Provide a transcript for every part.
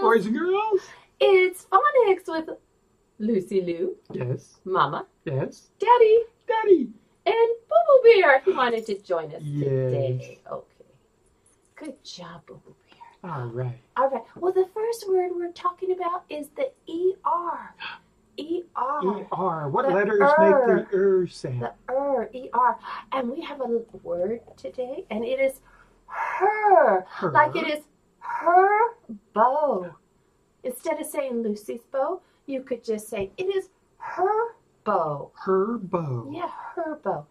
boys and girls. It's Phonics with Lucy Lou. Yes. Mama. Yes. Daddy. Daddy. And Boo Boo Bear. He wanted to join us Yes. today. Okay. Good job, Boo Boo Bear. All right. All right. Well, the first word we're talking about is the E-R. E-R. E-R. What The letters make the sound? The E-R. And we have a word today, and it is her. Her. Like it is her bow. Instead of saying Lucy's bow, you could just say it is her bow. Her bow. Yeah, her bow.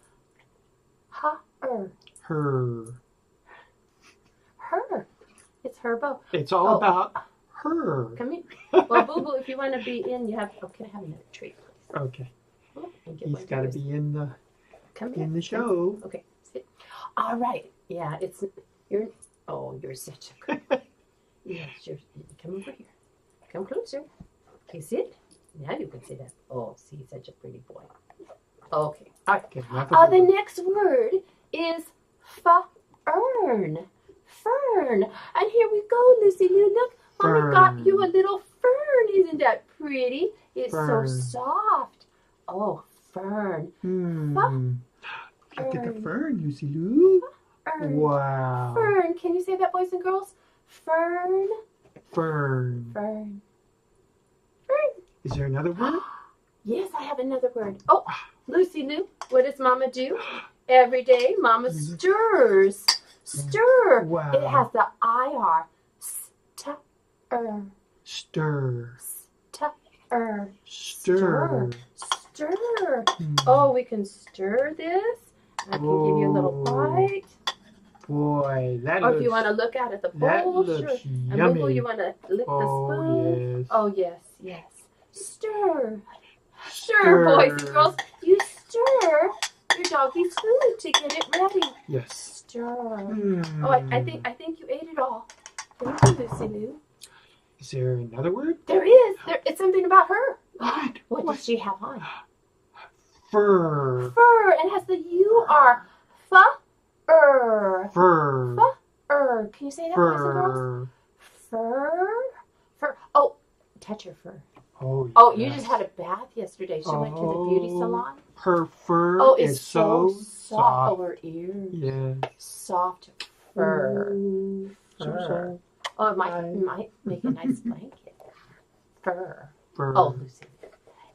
Ha-er. Her. Her. It's her bow. It's all about her. Come here. Well, Boo Boo, if you want to be in, you have. Oh, can I have another treat, please? Okay. Oh, and get He's one got to yours. be in the Come here. show. Okay. Sit. All right. Yeah, it's you're. Oh, you're such a good boy. Yes, you're. Come over here. Come closer. Okay, sit. Now you can sit up. Oh, see, such a pretty boy. Okay. All right. Okay, The next word is fern. Fern. And here we go, Lucy Lou. Look, Mommy got you a little fern. Isn't that pretty? It's so soft. Oh, fern. Look at the fern, Lucy Lou. Fern. Wow. Fern. Can you say that, boys and girls? Fern. Fern. Fern. Fern. Is there another word? Yes, I have another word. Oh, Lucy Lou, what does Mama do? Every day, Mama stirs. Stir. Wow. It has the I-R. Stir. Stir. Stir. Stir. Stir. Oh, we can stir this. I can give you a little bite. Boy, that Or looks... if you want to look out at the that bowl, looks sure. And yummy. Boo, you want to lick the spoon? Yes. Oh, yes, yes. Stir. Stir, boys and girls. You stir your doggy's food to get it ready. Yes. Stir. Oh, I think you ate it all. Thank you, Lucy Lou. Is there another word? There is. It's something about her. What? What does she have on? Fur. Fur. It has the U-R. Fur. Fur. Fur. Can you say that, boys and girls? Fur. Fur. Fur. Oh, touch her fur. Oh, yes. Oh, you just had a bath yesterday. She went to the beauty salon. Her fur It's is so soft. over her ears. Yes. Soft fur. So Fur. soft. Oh, it might make a nice blanket. Fur. Fur. Oh, Lucy.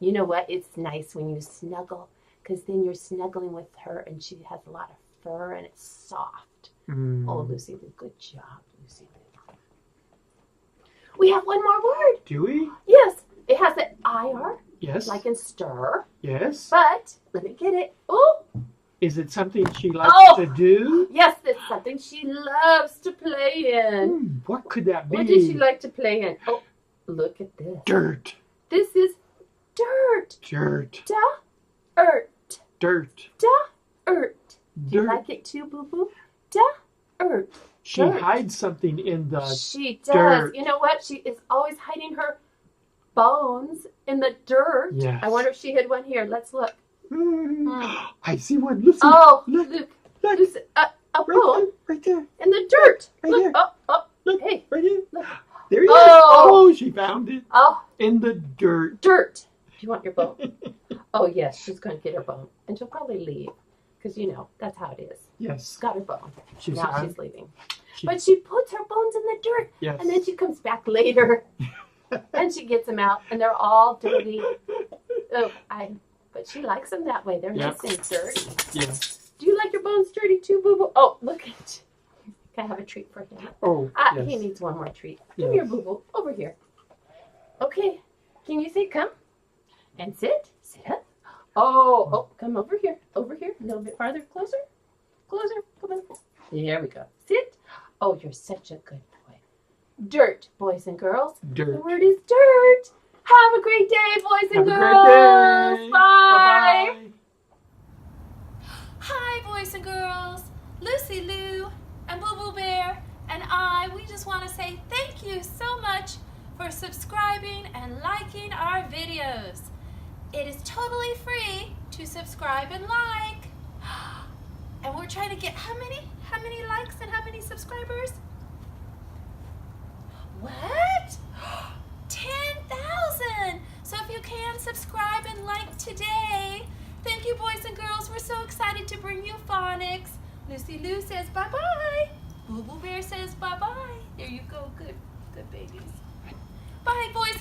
You know what? It's nice when you snuggle, because then you're snuggling with her, and she has a lot of fur, and it's soft. Oh, Lucy, good job, Lucy. We have one more word. Do we? Yes. It has an I-R, Yes. like in stir. Yes. But, let me get it. Oh, Is it something she likes to do? yes, it's something she loves to play in. What could that be? What does she like to play in? Oh, look at this. Dirt. This is dirt. Dirt. Da-ert. Dirt. Da-ert. Do you Dirt. like it too, Boo-Boo? Da-ert. She Dirt. hides something in the She does. dirt. You know what? She is always hiding her bones in the dirt. Yes. I wonder if she hid one here. Let's look. I see one. Listen. Oh, look. look. Look. There's a Right bone there. Right there. in the dirt. Right Look. here. Oh, Look. hey. Right here. Look. There he is. Oh. Oh, she found it. Oh, In the dirt. dirt. Do you want your bone? Oh, yes. She's going to get her bone. And she'll probably leave. Because, you know, that's how it is. Yes. She's got her bone. She's Now on- she's leaving. she- But she puts her bones in the dirt. Yes. And then she comes back later. And she gets them out. And they're all dirty. Oh, but she likes them that way. They're Yep. nice and dirty. Yes. Do you like your bones dirty too, Boo-Boo? Oh, look at you. Can I have a treat for him? Oh, yes. He needs one more treat. Yes. Come here, Boo-Boo. Over here. Okay. Can you sit? Come. And sit. Sit up. Oh, come over here. Over here. A little bit farther. Closer. Closer. Come on. There we go. Sit. Oh, you're such a good boy. Dirt, boys and girls. The Dirt. word is dirt. Have a great day, boys and Have a girls. great day. Bye. Bye-bye. Hi, boys and girls. Lucy Lou and Boo Boo Bear and we just want to say thank you so much for subscribing and liking our videos. It is totally free to subscribe and like. And we're trying to get how many likes and how many subscribers? What? 10,000! So if you can, subscribe and like today. Thank you, boys and girls. We're so excited to bring you phonics. Lucy Lou says bye-bye. Boo Boo Bear says bye-bye. There you go. Good babies. Bye, boys.